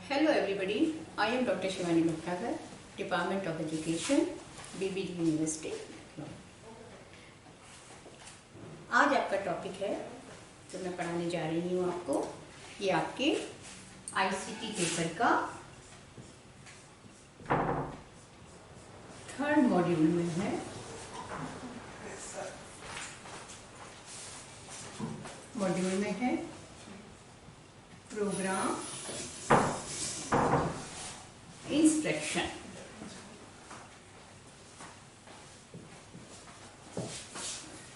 Hello everybody, I am Dr. Shivani Bhattnagar, Department of Education, BBD University. आज आपका topic है जो मैं पढ़ाने जा रही हूँ आपको, ये आपके ICT पेपर का थर्ड मॉड्यूल में है। मॉड्यूल में है प्रोग्राम इंस्ट्रक्शन।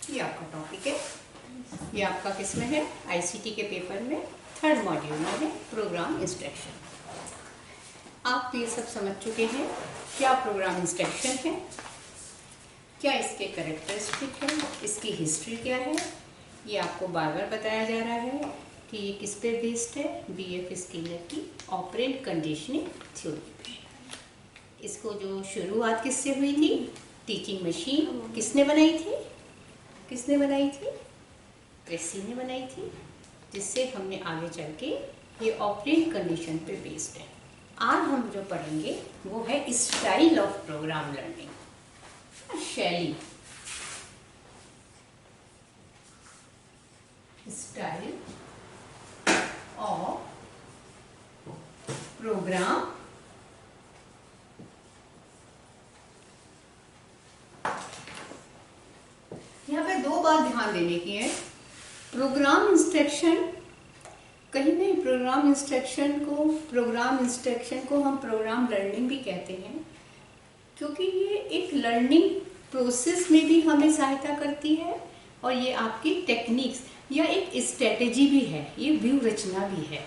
ये आपका टॉपिक है, ये आपका किस में है? आईसीटी के पेपर में थर्ड मॉड्यूल में है प्रोग्राम इंस्ट्रक्शन। आप ये सब समझ चुके हैं क्या प्रोग्राम इंस्ट्रक्शन है, क्या इसके कैरेक्टरिस्टिक है, इसकी हिस्ट्री क्या है। ये आपको बार बार बताया जा रहा है कि ये किस पे बेस्ड है, बीएफ स्केलर की ऑपरेंट कंडीशनिंग थ्योरी पे। इसको जो शुरुआत किससे हुई थी? टीचिंग मशीन किसने बनाई थी? ट्रेसी ने बनाई थी, जिससे हमने आगे चल के ये ऑपरेंट कंडीशन पे बेस्ड है। आज हम जो पढ़ेंगे वो है स्टाइल ऑफ प्रोग्राम लर्निंग, शैली, स्टाइल ऑफ प्रोग्राम यहाँ पे दो बात ध्यान देने की है। प्रोग्राम इंस्ट्रक्शन, कहीं नहीं प्रोग्राम इंस्ट्रक्शन को हम प्रोग्राम लर्निंग भी कहते हैं, क्योंकि ये एक लर्निंग प्रोसेस में भी हमें सहायता करती है और ये आपकी टेक्निक्स या एक स्ट्रेटेजी भी है, ये व्यू रचना भी है।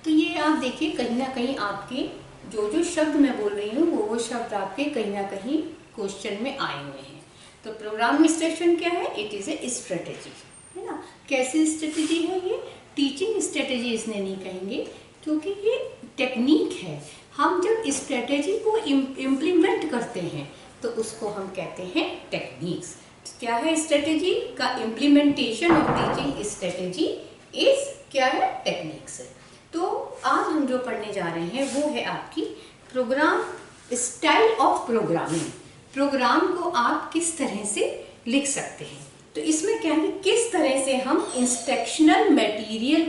तो ये आप देखिए कहीं ना कहीं आपके जो शब्द मैं बोल रही हूँ वो शब्द आपके कहीं ना कहीं क्वेश्चन में आए हुए हैं। तो प्रोग्राम इंस्ट्रक्शन क्या है? इट इज़ ए स्ट्रेटेजी, है ना। कैसी स्ट्रेटेजी है ये? टीचिंग स्ट्रेटेजी इसने नहीं कहेंगे, क्योंकि ये टेक्निक है। हम जब स्ट्रेटेजी को इम्प्लीमेंट करते हैं तो उसको हम कहते हैं टेक्निक्स। क्या है स्ट्रेटेजी का? Implementation of teaching strategy is क्या है? टेक्निक्स। तो आज हम जो पढ़ने जा रहे हैं वो है आपकी program, style of programming. Program को आप किस तरह से लिख सकते हैं। तो इसमें क्या है, किस तरह से हम इंस्ट्रक्शनल मटेरियल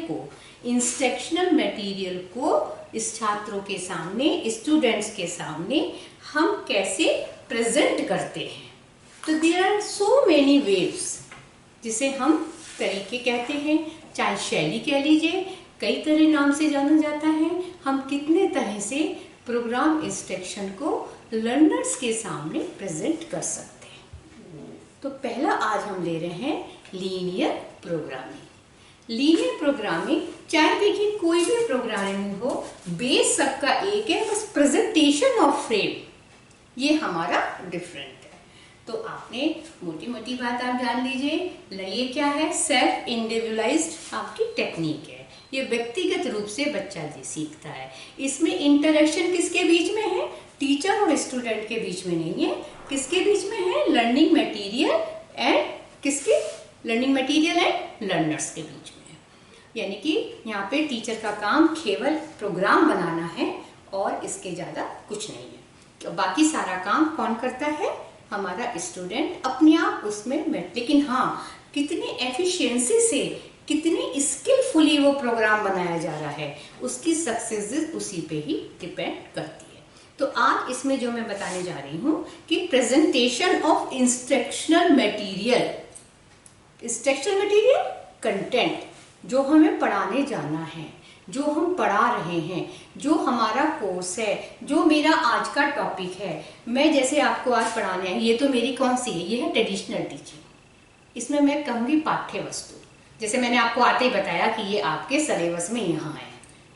को इस छात्रों के सामने, स्टूडेंट्स के सामने हम कैसे प्रेजेंट करते हैं। तो there are so many ways, जिसे हम तरीके कहते हैं, चाहे शैली कह लीजिए, कई तरह नाम से जाना जाता है। हम कितने तरह से प्रोग्राम इंस्ट्रक्शन को लर्नर्स के सामने प्रेजेंट कर सकते हैं। तो पहला आज हम ले रहे हैं लीनियर प्रोग्रामिंग। चाहे देखिए कोई भी प्रोग्रामिंग हो, बेस सबका एक है, बस प्रेजेंटेशन ऑफ फ्रेम ये हमारा डिफरेंट है। तो आपने मोटी बात आप जान लीजिए, ये क्या है? सेल्फ इंडिविजुअलाइज्ड आपकी टेक्निक है। ये व्यक्तिगत रूप से बच्चा सीखता है। इसमें इंटरेक्शन किसके बीच में है? टीचर और स्टूडेंट के बीच में नहीं है। किसके बीच में है? लर्निंग मटेरियल एंड लर्नर्स के बीच में है। यानी कि यहाँ पे टीचर का काम केवल प्रोग्राम बनाना है और इसके ज़्यादा कुछ नहीं है। बाकी सारा काम कौन करता है? हमारा स्टूडेंट अपने आप उसमें। लेकिन हाँ, कितनी एफिशिएंसी से, कितनी स्किलफुली वो प्रोग्राम बनाया जा रहा है, उसकी सक्सेस उसी पे ही डिपेंड करती है। तो आज इसमें जो मैं बताने जा रही हूँ कि presentation of instructional material content, जो हमें पढ़ाने जाना है, जो हम पढ़ा रहे हैं, जो हमारा कोर्स है, जो मेरा आज का टॉपिक है। मैं जैसे आपको आज पढ़ाने है, ये तो मेरी कौन सी है? ये है ट्रेडिशनल टीचिंग। इसमें मैं कहूँगी पाठ्य वस्तु, जैसे मैंने आपको आते ही बताया कि ये आपके सिलेबस में यहाँ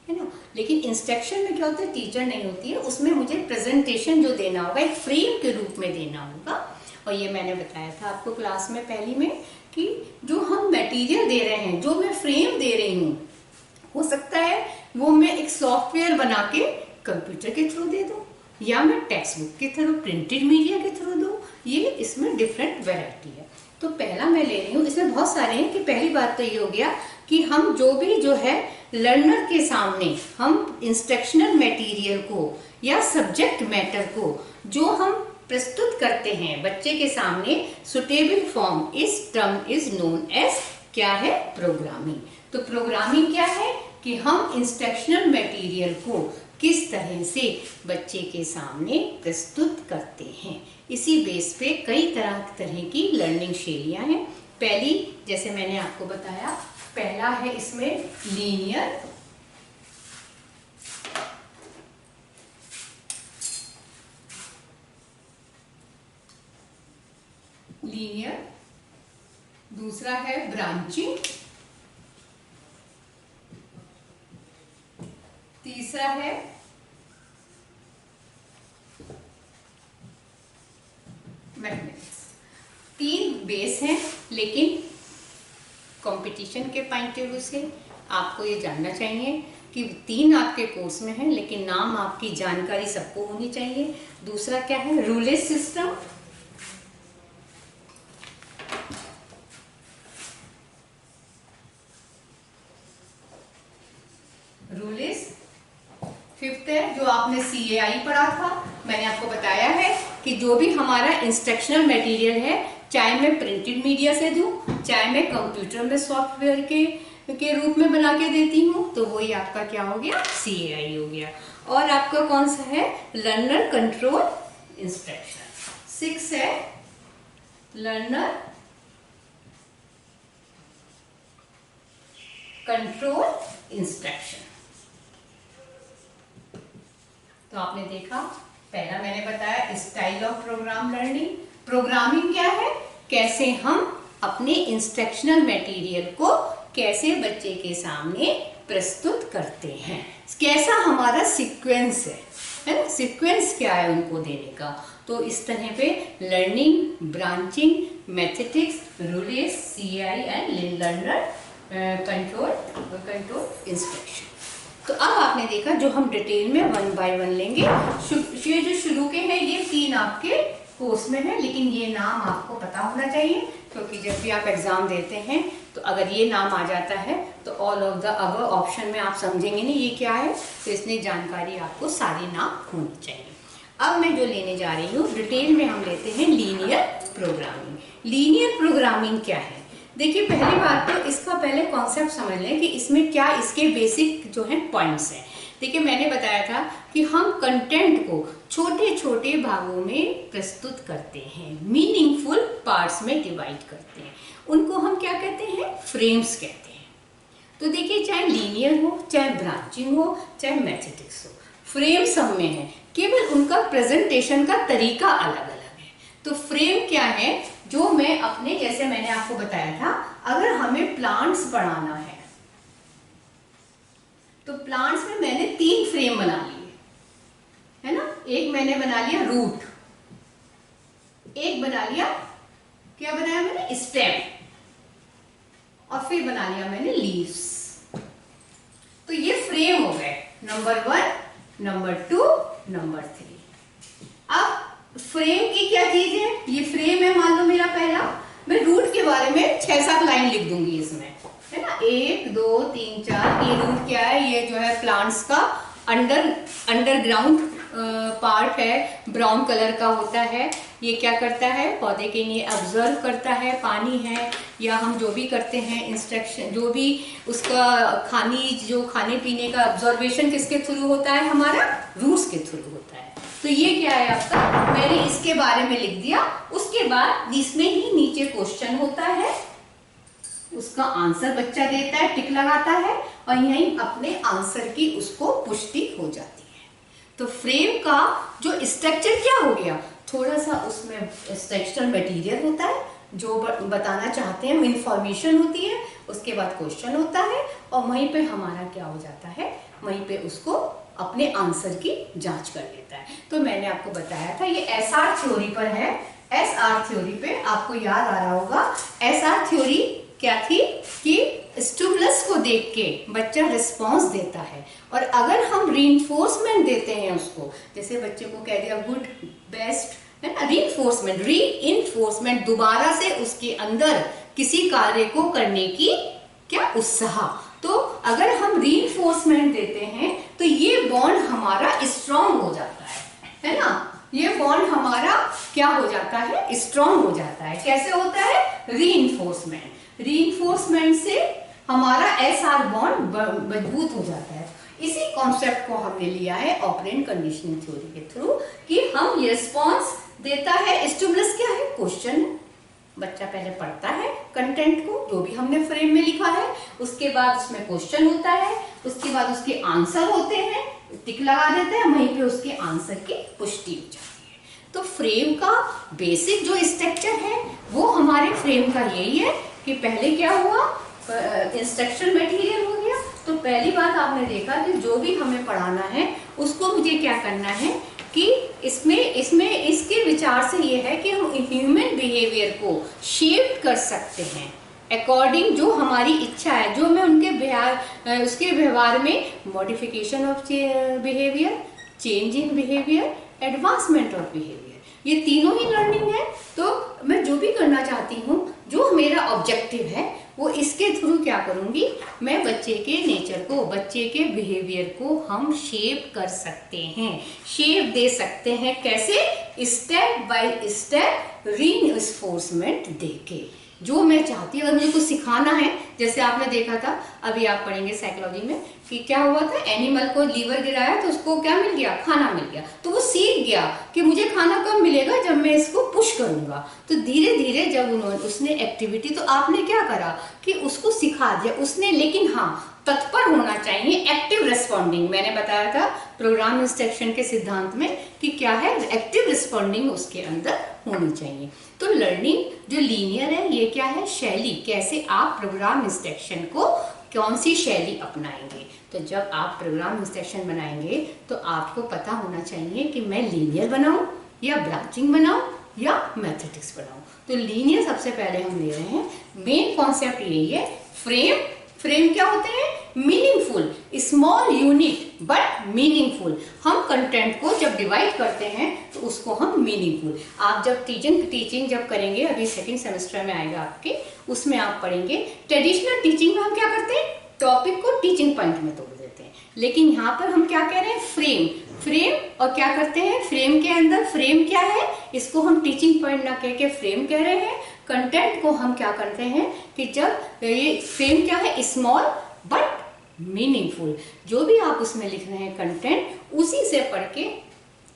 है ना। लेकिन इंस्ट्रक्शन में क्या होता है? टीचर नहीं होती है, उसमें मुझे प्रेजेंटेशन जो देना होगा एक फ्रेम के रूप में देना होगा। और ये मैंने बताया था आपको क्लास में पहली में कि जो हम मटेरियल दे रहे हैं, जो मैं फ्रेम दे रही हूँ, हो सकता है वो मैं एक सॉफ्टवेयर बना के कंप्यूटर के थ्रू दे दूँ, या मैं टेक्स्ट बुक के थ्रू, प्रिंटेड मीडिया के थ्रू दूँ। ये इसमें डिफरेंट वैरायटी है। तो पहला मैं ले रही हूँ, इसमें बहुत सारे हैं कि पहली बात तो ये हो गया कि हम जो है लर्नर के सामने हम इंस्ट्रक्शनल मटेरियल को या सब्जेक्ट मैटर को जो हम प्रस्तुत करते हैं बच्चे के सामने, सुटेबल फॉर्म इस टर्म इज नोन एज क्या है, प्रोग्रामिंग। तो प्रोग्रामिंग क्या है कि हम इंस्ट्रक्शनल मटेरियल को किस तरह से बच्चे के सामने प्रस्तुत करते हैं। इसी बेस पे कई तरह की लर्निंग शैलियां हैं। पहली, जैसे मैंने आपको बताया, पहला है इसमें लीनियर, दूसरा है ब्रांचिंग, तीसरा है मैथमेटिक्स। तीन बेस हैं, लेकिन कंपटीशन के पॉइंट ऑफ व्यू से आपको ये जानना चाहिए कि तीन आपके कोर्स में है, लेकिन नाम आपकी जानकारी सबको होनी चाहिए। दूसरा क्या है, रूलेज सिस्टम, रूलेज। फिफ्थ है जो आपने CAI पढ़ा था, मैंने आपको बताया है कि जो भी हमारा इंस्ट्रक्शनल मटेरियल है, चाहे मैं प्रिंटेड मीडिया से दूं, चाहे मैं कंप्यूटर में सॉफ्टवेयर के रूप में बना के देती हूँ, तो वही आपका क्या हो गया, CAI हो गया। और आपका कौन सा है, लर्नर कंट्रोल इंस्ट्रक्शन। 6 है लर्नर कंट्रोल इंस्ट्रक्शन। तो आपने देखा, पहला मैंने बताया style of programme learning. Programming क्या है, कैसे हम अपने इंस्ट्रक्शनल मटेरियल को कैसे बच्चे के सामने प्रस्तुत करते हैं, कैसा हमारा सीक्वेंस है ना, सीक्वेंस क्या है उनको देने का। तो इस तरह पे learning, branching, mathematics, ruleg, CAI and learner control instruction. तो अब आपने देखा, जो हम डिटेल में 1 बाय 1 लेंगे। ये जो शुरू के हैं ये 3 आपके कोर्स में है, लेकिन ये नाम आपको पता होना चाहिए, क्योंकि जब भी आप एग्जाम देते हैं तो अगर ये नाम आ जाता है तो all of the our option में आप समझेंगे नहीं ये क्या है, तो इसलिए जानकारी आपको सारी नाम होनी चाहिए। अब मैं जो लेने जा रही हूँ डिटेल में, हम लेते हैं लीनियर प्रोग्रामिंग। लीनियर प्रोग्रामिंग क्या है, देखिए पहली बात तो इसका पहले कॉन्सेप्ट समझ लें कि इसमें क्या इसके बेसिक जो है पॉइंट्स हैं। देखिए मैंने बताया था कि हम कंटेंट को छोटे छोटे भागों में प्रस्तुत करते हैं, मीनिंगफुल पार्ट्स में डिवाइड करते हैं, उनको हम क्या कहते हैं, फ्रेम्स कहते हैं। तो देखिए चाहे लीनियर हो, चाहे ब्रांचिंग हो, चाहे मैथमेटिक्स हो, फ्रेम सब में है, केवल उनका प्रेजेंटेशन का तरीका अलग अलग है। तो फ्रेम क्या है, जो मैं अपने, जैसे मैंने आपको बताया था, अगर हमें प्लांट्स पढ़ाना है तो प्लांट्स में मैंने 3 फ्रेम बना लिए, है ना। एक मैंने बना लिया रूट, एक बना लिया, क्या बनाया मैंने, स्टेम, और फिर बना लिया मैंने लीव्स। तो ये फ्रेम हो गए, नंबर 1, नंबर 2, नंबर 3। अब फ्रेम की क्या चीज है, ये फ्रेम है, मान लो मेरा पहला, मैं रूट के बारे में 6-7 लाइन लिख दूंगी इसमें, है ना। 1 2 3 4। ये रूट क्या है, ये जो है प्लांट्स का अंडरग्राउंड पार्ट है, ब्राउन कलर का होता है। ये क्या करता है, पौधे के लिए ऑब्जर्व करता है, पानी है या हम जो भी करते हैं इंस्ट्रक्शन, जो भी उसका खाने पीने का ऑब्जर्वेशन किसके थ्रू होता है, हमारा रूट्स के थ्रू होता है। तो ये क्या है आपका, मैंने इसके बारे में लिख दिया। उसके बाद इसमें ही नीचे क्वेश्चन होता है, उसका आंसर बच्चा देता है, टिक लगाता है, और यहीं अपने आंसर की उसको पुष्टि हो जाती है। तो फ्रेम का जो स्ट्रक्चर क्या हो गया, थोड़ा सा उसमें स्ट्रक्चरल मटेरियल होता है जो बताना चाहते हैं, इंफॉर्मेशन होती है, उसके बाद क्वेश्चन होता है, और वहीं पे हमारा क्या हो जाता है, वहीं पे उसको अपने आंसर की जांच कर लेता है। तो मैंने आपको बताया था ये SR थ्योरी पर है। SR थ्योरी पे आपको याद आ रहा होगा, SR थ्योरी क्या थी कि स्टिमुलस को देख के बच्चा रिस्पॉन्स देता है, और अगर हम रीइंफोर्समेंट देते हैं उसको, जैसे बच्चे को कह दिया गुड, बेस्ट, है ना, रीइंफोर्समेंट, दोबारा से उसके अंदर किसी कार्य को करने की क्या उत्साह, तो अगर हम रीइंफोर्समेंट देते हैं तो ये बॉन्ड हमारा स्ट्रांग हो जाता है ना, ये बॉन्ड हमारा क्या हो जाता है, स्ट्रांग हो जाता है। कैसे होता है, रीइंफोर्समेंट, रीइंफोर्समेंट से हमारा एसआर बॉन्ड मजबूत हो जाता है। इसी कॉन्सेप्ट को हमने लिया है ऑपरेंट कंडीशनिंग थ्योरी के थ्रू कि हम ये रिस्पॉन्स देता है, स्टिमुलस क्या है, क्वेश्चन। बच्चा पहले पढ़ता है कंटेंट को, जो भी हमने फ्रेम में लिखा है, उसके बाद उसमें क्वेश्चन होता है, उसके बाद उसके आंसर होते हैं, टिक लगा देते हैं, वहीं पे उसके आंसर की पुष्टि हो जाती है। तो फ्रेम का बेसिक जो स्ट्रक्चर है वो हमारे फ्रेम का यही है कि पहले क्या हुआ, इंस्ट्रक्शन मटेरियल हो गया। तो पहली बात आपने देखा कि जो भी हमें पढ़ाना है उसको मुझे क्या करना है कि इसमें इसके विचार से ये है कि हम ह्यूमन बिहेवियर को शेप कर सकते हैं अकॉर्डिंग जो हमारी इच्छा है, जो मैं उनके उसके व्यवहार में modification of behaviour, change in behaviour, advancement of behaviour, ये तीनों ही लर्निंग है। तो मैं जो भी करना चाहती हूँ, जो मेरा ऑब्जेक्टिव है, वो इसके थ्रू क्या करूँगी, मैं बच्चे के नेचर को, बच्चे के बिहेवियर को हम शेप कर सकते हैं, शेप दे सकते हैं। कैसे, स्टेप बाय स्टेप रीइंफोर्समेंट देके। जो मैं चाहती हूँ, अगर मुझे कुछ सिखाना है, जैसे आपने देखा था, अभी आप पढ़ेंगे साइकोलॉजी में कि क्या हुआ था, एनिमल को लीवर गिराया तो उसको क्या मिल गया, खाना मिल गया। तो वो सीख गया कि मुझे खाना कब मिलेगा, जब मैं इसको पुश करूंगा। तो धीरे धीरे जब उसने एक्टिविटी, तो आपने क्या करा कि उसको सिखा दिया उसने, लेकिन हाँ तत्पर होना चाहिए, एक्टिव रिस्पॉन्डिंग। मैंने बताया था प्रोग्राम इंस्ट्रक्शन के सिद्धांत में कि क्या है, एक्टिव रिस्पॉन्डिंग उसके अंदर होनी चाहिए। तो लर्निंग जो लीनियर है, ये क्या है, शैली, कैसे आप प्रोग्राम इंस्ट्रक्शन को, कौन सी शैली अपनाएंगे। तो जब आप प्रोग्राम इंस्ट्रक्शन बनाएंगे तो आपको पता होना चाहिए कि मैं लीनियर बनाऊं या ब्रांचिंग बनाऊं या मैथमेटिक्स बनाऊं। तो लीनियर सबसे पहले हम ले रहे हैं, मेन कॉन्सेप्ट यही है। फ्रेम, फ्रेम क्या होते हैं, meaningful, small unit but meaningful. हम कंटेंट को जब डिवाइड करते हैं तो उसको हम मीनिंगफुल, आप जब टीचिंग जब करेंगे, अभी सेकंड सेमेस्टर में आएगा आपके, उसमें आप पढ़ेंगे। ट्रेडिशनल टीचिंग में हम क्या करते हैं, टॉपिक को टीचिंग पॉइंट में तोड़ देते हैं, लेकिन यहाँ पर हम क्या कह रहे हैं, फ्रेम, फ्रेम, और क्या करते हैं, फ्रेम के अंदर, फ्रेम क्या है, इसको हम टीचिंग पॉइंट ना कह के फ्रेम कह रहे हैं। कंटेंट को हम क्या करते हैं कि जब ये फ्रेम क्या है, स्मॉल बट मीनिंगफुल, जो भी आप उसमें लिख रहे हैं कंटेंट, उसी से पढ़ के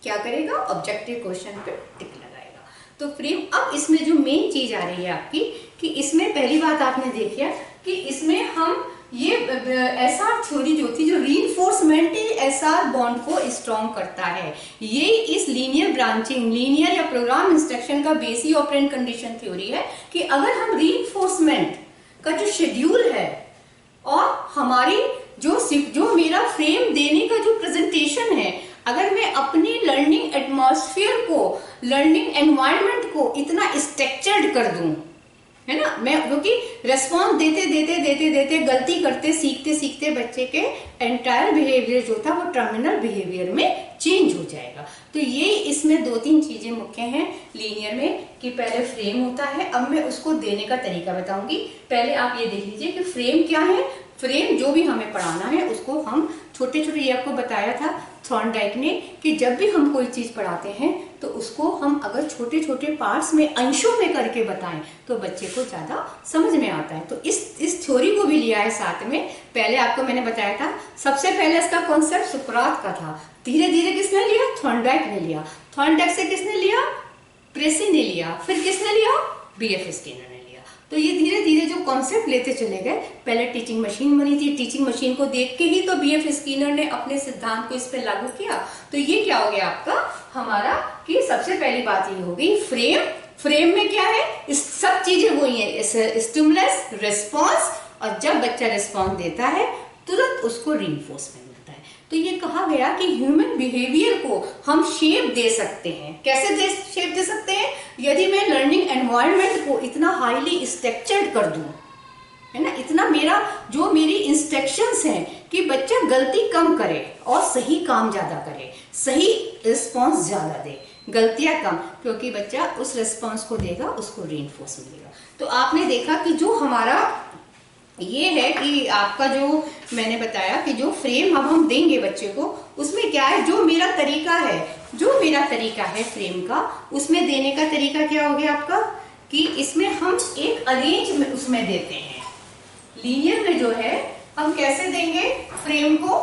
क्या करेगा, ऑब्जेक्टिव क्वेश्चन पे टिक लगाएगा। तो फ्रेम, अब इसमें जो मेन चीज आ रही है आपकी कि इसमें पहली बात आपने देखी कि इसमें हम ये एसआर थ्योरी जो थी, जो रीइंफोर्समेंट एसआर बॉन्ड को स्ट्रॉन्ग करता है, ये इस लीनियर ब्रांचिंग, लीनियर या प्रोग्राम इंस्ट्रक्शन का बेसिक ऑपरेंट कंडीशन थ्योरी है कि अगर हम रीइंफोर्समेंट का जो शेड्यूल है और हमारी जो मेरा फ्रेम देने का जो प्रेजेंटेशन है, अगर मैं अपनी लर्निंग एटमॉस्फेयर को, लर्निंग एनवायरनमेंट को इतना स्ट्रक्चर्ड कर दूं, है ना, मैं क्योंकि रेस्पॉन्स देते गलती करते सीखते सीखते बच्चे के एंटायर बिहेवियर जो था वो टर्मिनल बिहेवियर में चेंज हो जाएगा। तो ये इसमें दो तीन चीजें मुख्य हैं लीनियर में कि पहले फ्रेम होता है। अब मैं उसको देने का तरीका बताऊंगी। पहले आप ये देख लीजिए कि फ्रेम क्या है। फ्रेम जो भी हमें पढ़ाना है उसको हम छोटे छोटे, ये आपको बताया था थॉर्नडाइक ने कि जब भी हम कोई चीज पढ़ाते हैं तो उसको हम अगर छोटे छोटे पार्ट्स में, अंशों में करके बताएं तो बच्चे को ज्यादा समझ में आता है। तो इस थ्योरी को भी लिया है साथ में। पहले आपको मैंने बताया था, सबसे पहले इसका कॉन्सेप्ट सुकरात का था, धीरे धीरे किसने लिया, थॉर्नडाइक ने लिया, थॉर्नडाइक से किसने लिया, प्रेसी ने लिया, फिर किसने लिया, बीएफ स्किनर ने लिया। तो ये धीरे धीरे जो कॉन्सेप्ट लेते चले गए। पहले टीचिंग मशीन बनी थी, टीचिंग मशीन को देख के ही तो बीएफ स्किनर ने अपने सिद्धांत को इस पे लागू किया। तो ये क्या हो गया आपका हमारा कि सबसे पहली बात ये हो गई फ्रेम। फ्रेम में क्या है, इस सब चीजें वही है, स्टिमुलस, रिस्पॉन्स, और जब बच्चा रिस्पॉन्स देता है तुरंत उसको रीइंफोर्समेंट मिलता है। तो ये कहा गया कि ह्यूमन बिहेवियर को हम शेप दे सकते हैं। कैसे शेप दे सकते हैं, यदि मैं लर्निंग एनवायरनमेंट को इतना हाईली स्ट्रक्चर्ड कर दूं, है ना, इतना मेरी इंस्ट्रक्शंस हैं कि बच्चा गलती कम करे और सही काम ज्यादा करे, सही रिस्पॉन्स ज्यादा दे, गलतियां कम, क्योंकि बच्चा उस रिस्पॉन्स को देगा उसको रीइंफोर्स मिलेगा। तो आपने देखा कि जो हमारा ये है कि आपका जो मैंने बताया कि जो फ्रेम अब हम देंगे बच्चे को, उसमें क्या है, जो मेरा तरीका है फ्रेम का, उसमें देने का तरीका क्या हो गया आपका, कि इसमें हम एक अरेंज में उसमें देते हैं। लीनियर में जो है हम कैसे देंगे फ्रेम को,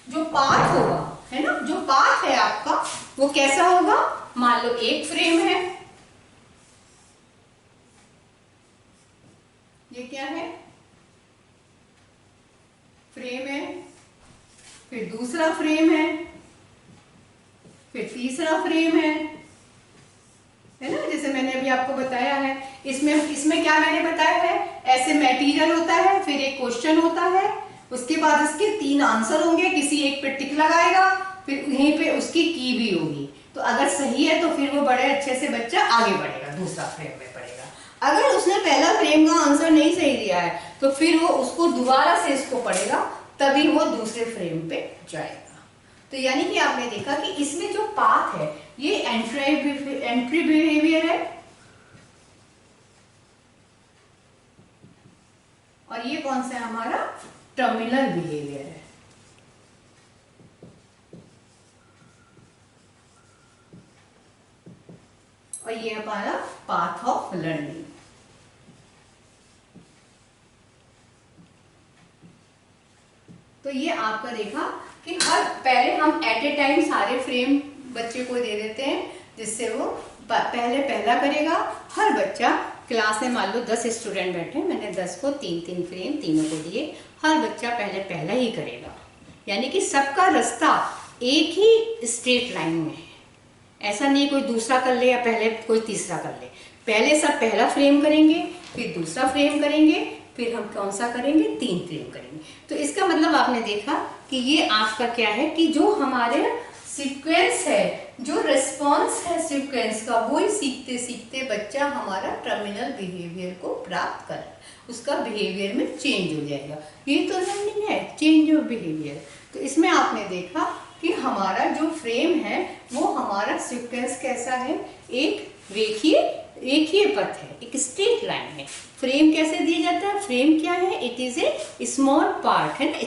जो पाथ होगा, है ना, जो पाथ है आपका वो कैसा होगा, मान लो एक फ्रेम है, ये क्या है, फ्रेम है, फिर दूसरा फ्रेम है, फिर तीसरा फ्रेम है ना, जैसे मैंने अभी आपको बताया है। इसमें क्या मैंने बताया है, ऐसे मटेरियल होता है, फिर एक क्वेश्चन होता है, उसके बाद इसके 3 आंसर होंगे, किसी एक पे टिक लगाएगा, फिर यहीं पे उसकी की भी होगी, तो अगर सही है तो फिर वो बड़े अच्छे से बच्चा आगे बढ़ेगा, दूसरा फ्रेम में पढ़ेगा। अगर उसने पहला फ्रेम का आंसर नहीं सही दिया है तो फिर वो उसको दोबारा से इसको पढ़ेगा, तभी वो दूसरे फ्रेम पे जाएगा। तो यानी कि आपने देखा कि इसमें जो पाथ है ये एंट्री बिहेवियर है, और ये कौन सा है हमारा, टर्मिनल बिहेवियर है। और ये हमारा पाथ ऑफ लर्निंग। तो ये आपका देखा कि पहले हम एट ए टाइम सारे फ्रेम बच्चे को दे देते हैं, जिससे वो पहले पहला करेगा। हर बच्चा क्लास में मान लो 10 स्टूडेंट बैठे, मैंने 10 को 3-3 फ्रेम तीनों को दिए, हर बच्चा पहले पहला ही करेगा, यानी कि सबका रास्ता एक ही स्ट्रेट लाइन में है। ऐसा नहीं कोई दूसरा कर ले या पहले कोई तीसरा कर ले, पहले सब पहला फ्रेम करेंगे, फिर दूसरा फ्रेम करेंगे, फिर हम कौन सा करेंगे, 3 फ्रेम करेंगे। तो इसका मतलब आपने देखा कि ये आपका क्या है कि जो हमारे सीक्वेंस है, जो रिस्पॉन्स है सीक्वेंस का, वो ही सीखते सीखते बच्चा हमारा टर्मिनल बिहेवियर को प्राप्त कर, उसका बिहेवियर में चेंज हो जाएगा। ये तो लर्निंग है, चेंज ऑफ बिहेवियर। तो इसमें आपने देखा कि हमारा जो फ्रेम है वो हमारा सीक्वेंस कैसा है, एक रेखीय पथ है, एक स्ट्रेट लाइन है। फ्रेम कैसे दिया जाता है, फ्रेम क्या है, it is a small part, है ना,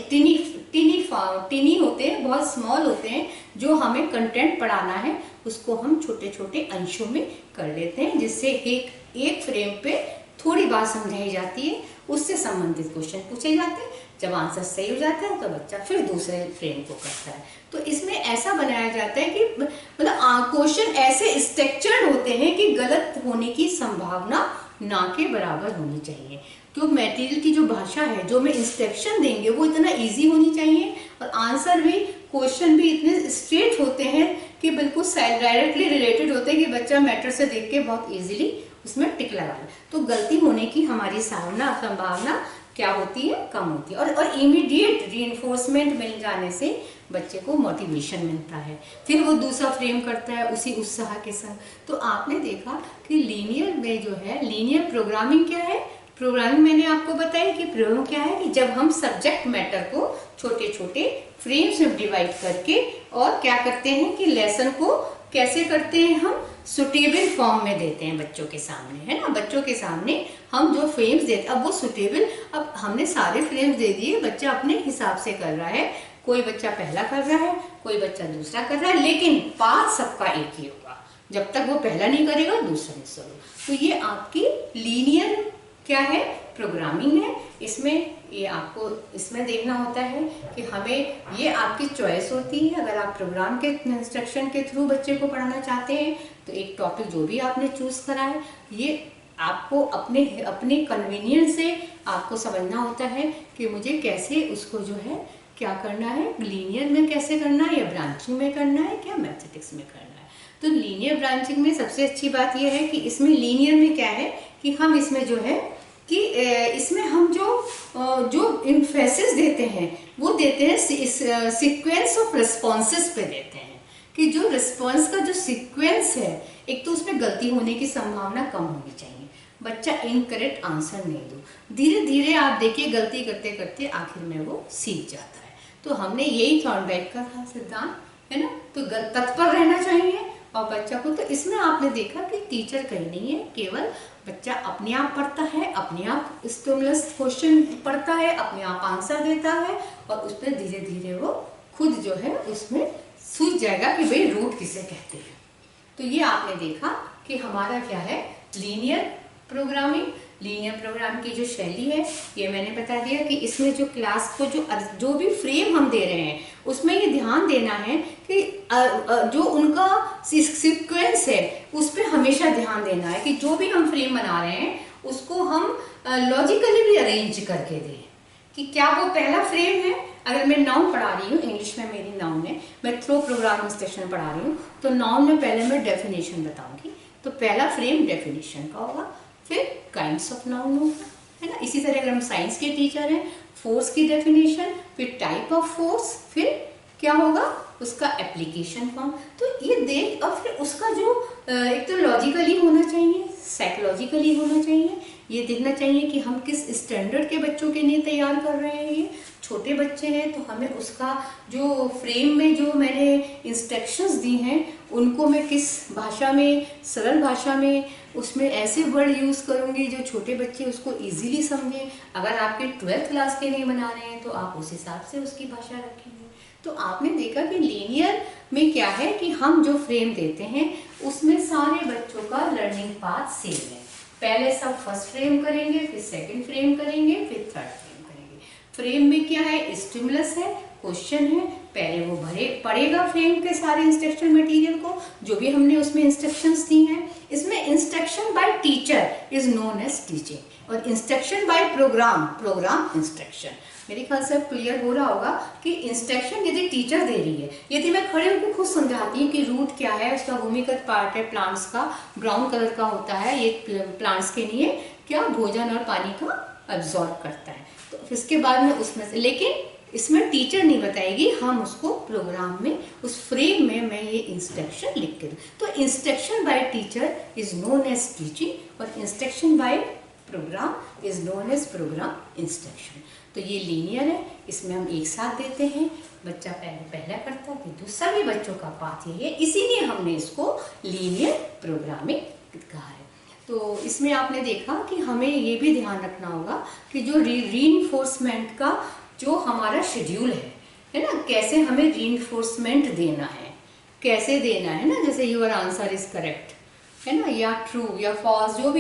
टिनी होते हैं, बहुत स्मॉल होते हैं, जो हमें कंटेंट पढ़ाना है उसको हम छोटे छोटे अंशों में कर लेते हैं, जिससे एक फ्रेम पे थोड़ी बात समझाई जाती है, उससे संबंधित क्वेश्चन पूछे जाते हैं, जब आंसर सही हो जाता है तो बच्चा फिर दूसरे फ्रेम को करता है। तो इसमें ऐसा बनाया जाता है कि मतलब क्वेश्चन ऐसे स्ट्रक्चर्ड होते हैं कि गलत होने की संभावना ना के बराबर होनी चाहिए। तो मटेरियल की जो भाषा है, जो में इंस्ट्रक्शन देंगे वो इतना इजी होनी चाहिए, और आंसर भी, क्वेश्चन भी इतने स्ट्रेट होते हैं कि बिल्कुल डायरेक्टली रिलेटेड होते हैं कि बच्चा मैटर से देख के बहुत इजीली उसमें टिक लगा ले। तो गलती होने की हमारी संभावना क्या होती है, कम होती है। और इमीडिएट रीइंफोर्समेंट मिल जाने से बच्चे को मोटिवेशन मिलता है, फिर वो दूसरा फ्रेम करता है उसी उत्साह के साथ। तो आपने देखा कि लीनियर में जो है, लीनियर प्रोग्रामिंग क्या है, प्रोग्रामिंग मैंने आपको बताया कि प्रोग्राम क्या है कि जब हम सब्जेक्ट मैटर को छोटे छोटे फ्रेम्स में डिवाइड करके और क्या करते हैं कि लेसन को कैसे करते हैं, हम सुटेबल फॉर्म में देते हैं बच्चों के सामने, है ना, बच्चों के सामने हम जो फ्रेम्स देते, अब वो सुटेबल, अब हमने सारे फ्रेम्स दे दिए, बच्चा अपने हिसाब से कर रहा है, कोई बच्चा पहला कर रहा है, कोई बच्चा दूसरा कर रहा है, लेकिन पाथ सबका एक ही होगा, जब तक वो पहला नहीं करेगा दूसरा नहीं करेगा। तो ये आपकी लीनियर क्या है, प्रोग्रामिंग है। इसमें ये आपको इसमें देखना होता है कि हमें, ये आपकी चॉइस होती है, अगर आप प्रोग्राम के इंस्ट्रक्शन के थ्रू बच्चे को पढ़ाना चाहते हैं तो एक टॉपिक जो भी आपने चूज करा है, ये आपको अपने कन्वीनियंस से आपको समझना होता है कि मुझे कैसे उसको जो है क्या करना है, लीनियर में कैसे करना है, या ब्रांचिंग में करना है, क्या मैथमेटिक्स में करना है। तो लीनियर ब्रांचिंग में सबसे अच्छी बात यह है कि इसमें लीनियर में क्या है कि हम इसमें जो है कि इसमें हम जो इम्फेसिस देते हैं वो देते हैं सीक्वेंस ऑफ रिस्पॉन्सेस पे देते हैं, कि जो रिस्पॉन्स का जो सीक्वेंस है, एक तो उसमें गलती होने की संभावना कम होनी चाहिए, बच्चा इनकरेक्ट आंसर नहीं दो, धीरे धीरे आप देखिए गलती करते करते आखिर में वो सीख जाता है। तो हमने यही थॉर्नडाइक का सिद्धांत है ना, तो तत्पर रहना चाहिए, और बच्चा को, तो इसमें आपने देखा कि टीचर कहीं नहीं है, केवल बच्चा अपने आप पढ़ता है, अपने आप स्टिमुलस क्वेश्चन पढ़ता है, अपने आप आंसर देता है और उस पर धीरे धीरे वो खुद जो है उसमें सूझ जाएगा कि भाई रूट किसे कहते हैं। तो ये आपने देखा कि हमारा क्या है, लीनियर प्रोग्रामिंग। लीनियर प्रोग्राम की जो शैली है ये मैंने बता दिया कि इसमें जो क्लास को जो भी फ्रेम हम दे रहे हैं उसमें ये ध्यान देना है कि जो उनका सीक्वेंस है उस पर हमेशा ध्यान देना है कि जो भी हम फ्रेम बना रहे हैं उसको हम लॉजिकली भी अरेंज करके दें कि क्या वो पहला फ्रेम है। अगर मैं नाउन पढ़ा रही हूँ, इंग्लिश में मेरी नाउन है, मैं थ्रो प्रोग्राम इंस्ट्रक्शन पढ़ा रही हूँ, तो नाउन में पहले मैं डेफिनेशन बताऊंगी। तो पहला फ्रेम डेफिनेशन का होगा, फिर काइंड्स ऑफ नाउन होगा, है ना। इसी तरह अगर हम साइंस के टीचर हैं, फोर्स की डेफिनेशन, फिर टाइप ऑफ फोर्स, फिर क्या होगा उसका एप्लीकेशन फॉर्म। तो ये देख, और फिर उसका जो एक तो लॉजिकली होना चाहिए, साइकोलॉजिकली होना चाहिए, ये देखना चाहिए कि हम किस स्टैंडर्ड के बच्चों के लिए तैयार कर रहे हैं। ये छोटे बच्चे हैं तो हमें उसका जो फ्रेम में जो मैंने इंस्ट्रक्शंस दी हैं उनको मैं किस भाषा में, सरल भाषा में उसमें ऐसे वर्ड यूज़ करूँगी जो छोटे बच्चे उसको इजीली समझें। अगर आपके 12th क्लास के लिए बना रहे हैं तो आप उस हिसाब से उसकी भाषा रखेंगे। तो आपने देखा कि लीनियर में क्या है कि हम जो फ्रेम देते हैं उसमें सारे बच्चों का लर्निंग पाथ सेम है। पहले सब फर्स्ट फ्रेम करेंगे, फिर सेकंड फ्रेम करेंगे, फिर थर्ड फ्रेम करेंगे। फ्रेम में क्या है, स्टिमुलस है, क्वेश्चन है, पहले वो पढ़ेगा फ्रेम के सारे इंस्ट्रक्शन मटेरियल को जो भी हमने उसमें इंस्ट्रक्शंस दी हैं। इसमें instruction by teacher is known as teaching और इंस्ट्रक्शन बाय प्रोग्राम इंस्ट्रक्शन। मेरे ख्याल से क्लियर हो रहा होगा कि इंस्ट्रक्शन यदि टीचर दे रही है, यदि मैं खड़े होकर खुद समझाती हूँ कि रूट क्या है, उसका भूमिगत पार्ट है प्लांट्स का, ब्राउन कलर का होता है, ये प्लांट्स के लिए क्या भोजन और पानी का अब्जॉर्ब करता है, तो इसके बाद में उसमें से, लेकिन इसमें टीचर नहीं बताएगी, हम उसको प्रोग्राम में उस फ्रेम में मैं ये इंस्ट्रक्शन लिख के दूँ। तो instruction by teacher is known as teaching और instruction by programme is known as programme instruction. तो ये लीनियर है, इसमें हम एक साथ देते हैं, बच्चा पहला करता है, फिर सभी बच्चों का पाथ यही है, इसीलिए हमने इसको लीनियर प्रोग्रामिंग कहा है। तो इसमें आपने देखा कि हमें ये भी ध्यान रखना होगा कि जो रीइंफोर्समेंट का जो हमारा शेड्यूल है ना, कैसे हमें रीइंफोर्समेंट देना है, कैसे देना है ना, जैसे योर आंसर इज करेक्ट है ना, या ट्रू या फॉल्स, जो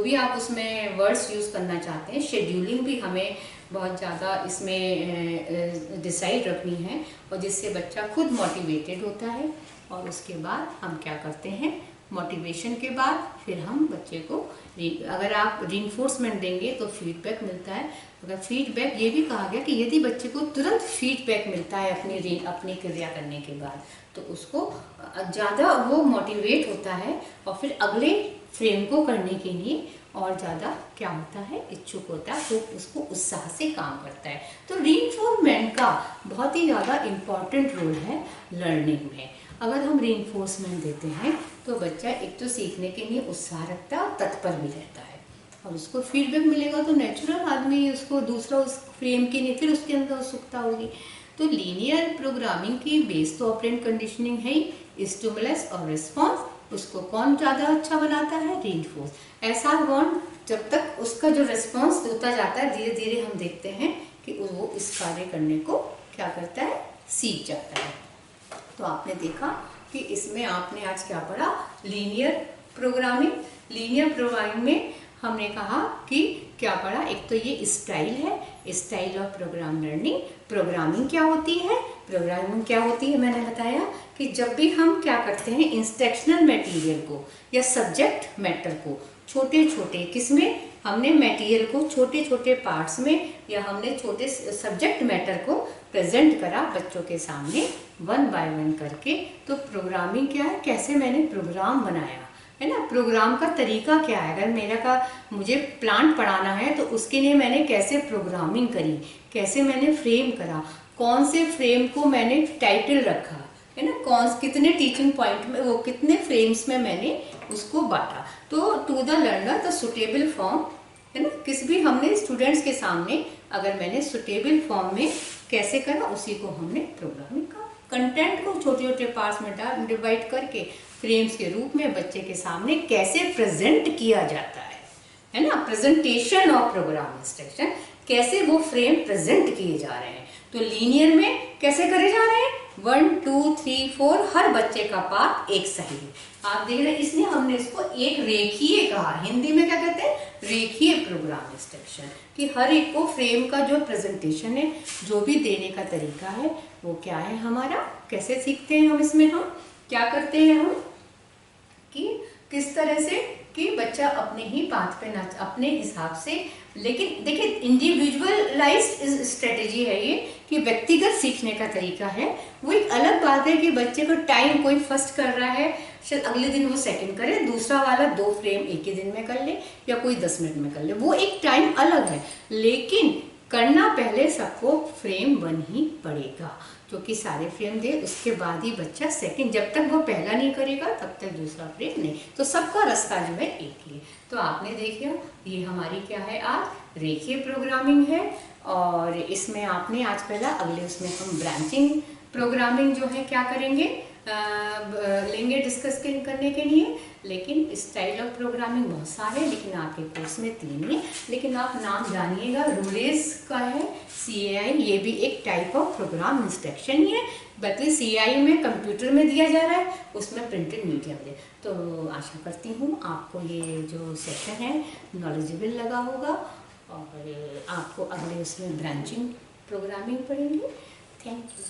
भी आप उसमें वर्ड्स यूज़ करना चाहते हैं, शेड्यूलिंग भी हमें बहुत ज़्यादा इसमें डिसाइड रखनी है और जिससे बच्चा खुद मोटिवेटेड होता है। और उसके बाद हम क्या करते हैं, मोटिवेशन के बाद फिर हम बच्चे को, अगर आप रीइंफोर्समेंट देंगे तो फीडबैक मिलता है। अगर फीडबैक, ये भी कहा गया कि यदि बच्चे को तुरंत फीडबैक मिलता है अपनी क्रिया करने के बाद, तो उसको ज़्यादा वो मोटिवेट होता है और फिर अगले फ्रेम को करने के लिए और ज़्यादा क्या होता है, इच्छुक होता है, तो उसको उत्साह से काम करता है। तो रीइंफोर्समेंट का बहुत ही ज़्यादा इम्पॉर्टेंट रोल है लर्निंग में। अगर हम रीइंफोर्समेंट देते हैं तो बच्चा एक तो सीखने के लिए उत्साह रखता है और तत्पर भी रहता है, और उसको फीडबैक मिलेगा तो नेचुरल आदमी उसको दूसरा उस फ्रेम के लिए फिर उसके अंदर उत्सुकता होगी। तो लीनियर प्रोग्रामिंग की बेस तो ऑपरेंट कंडीशनिंग है ही, स्टिमुलस और रिस्पॉन्स, उसको कौन ज़्यादा अच्छा बनाता है, रीइंफोर्स। ऐसा बॉन्ड जब तक उसका जो रिस्पॉन्स होता जाता है, धीरे धीरे हम देखते हैं कि वो इस कार्य करने को क्या करता है, सीख जाता है। तो आपने देखा कि इसमें आपने आज क्या पढ़ा, लीनियर प्रोग्रामिंग। लीनियर प्रोग्रामिंग में हमने कहा कि क्या पढ़ा, एक तो ये स्टाइल है, style of programme learning. Programming क्या होती है, प्रोग्रामिंग क्या होती है, मैंने बताया कि जब भी हम क्या करते हैं, इंस्ट्रक्शनल मटेरियल को या सब्जेक्ट मैटर को छोटे छोटे किसमें, हमने मटेरियल को छोटे छोटे पार्ट्स में या हमने छोटे सब्जेक्ट मैटर को प्रेजेंट करा बच्चों के सामने 1 बाय 1 करके। तो प्रोग्रामिंग क्या है, कैसे मैंने प्रोग्राम बनाया है ना, प्रोग्राम का तरीका क्या है। अगर मुझे प्लांट पढ़ाना है तो उसके लिए मैंने कैसे प्रोग्रामिंग करी, कैसे मैंने फ्रेम करा, कौन से फ्रेम को मैंने टाइटल रखा है ना, कितने टीचिंग पॉइंट में, वो कितने फ्रेम्स में मैंने उसको बांटा। तो to the learner the suitable form है ना, किस भी हमने स्टूडेंट्स के सामने अगर मैंने सुटेबल फॉर्म में कैसे करा, उसी को हमने प्रोग्रामिंग कहा। कंटेंट को छोटे छोटे पार्ट्स में डिवाइड करके फ्रेम्स के रूप में बच्चे के सामने कैसे प्रेजेंट किया जाता है ना, प्रेजेंटेशन ऑफ प्रोग्राम इंस्ट्रक्शन, कैसे वो फ्रेम प्रेजेंट किए जा रहे हैं। तो लीनियर में कैसे करे जा रहे हैं, 1 2 3 4 हर बच्चे का पार्ट एक सही है। आप देख रहे हैं, इसलिए हमने इसको एक रेखीय कहा। हिंदी में क्या कहते हैं, रेखीय प्रोग्राम इंस्ट्रक्शन, कि हर एक को फ्रेम का जो प्रेजेंटेशन है, जो भी देने का तरीका है, वो क्या है हमारा, कैसे सीखते हैं हम, इसमें हम क्या करते हैं हम कि किस तरह से कि बच्चा अपने ही पाथ पे ना, अपने हिसाब से, लेकिन देखिए इंडिविजुअलाइज्ड स्ट्रेटेजी है ये, कि व्यक्तिगत सीखने का तरीका है। वो एक अलग बात है कि बच्चे को टाइम, कोई फर्स्ट कर रहा है शायद अगले दिन वो सेकंड करे, दूसरा वाला 2 फ्रेम एक ही दिन में कर ले या कोई 10 मिनट में कर ले, वो एक टाइम अलग है। लेकिन करना पहले सबको फ्रेम 1 ही पड़ेगा, जो कि सारे फ्रेम दे, उसके बाद ही बच्चा सेकंड, जब तक वो पहला नहीं करेगा तब तक दूसरा फ्रेम नहीं। तो सबका रास्ता जो है एक ही है। तो आपने देखिए ये हमारी क्या है, आज रेखीय प्रोग्रामिंग है, और इसमें आपने आज पहला, अगले उसमें हम ब्रांचिंग प्रोग्रामिंग जो है क्या करेंगे, लेंगे डिस्कस करने के लिए। लेकिन स्टाइल ऑफ प्रोग्रामिंग बहुत सारे, लेकिन आपके कोर्स में 3 ही, लेकिन आप नाम जानिएगा। रूलेस का है, CAI, ये भी एक टाइप ऑफ प्रोग्राम इंस्ट्रक्शन ही है, बल्कि CAI में कंप्यूटर में दिया जा रहा है, उसमें प्रिंटेड मीडियम दे। तो आशा करती हूँ आपको ये जो सेशन है नॉलेजेबल लगा होगा, और आपको अगले उसमें ब्रांचिंग प्रोग्रामिंग पढ़ेंगे। Thank you.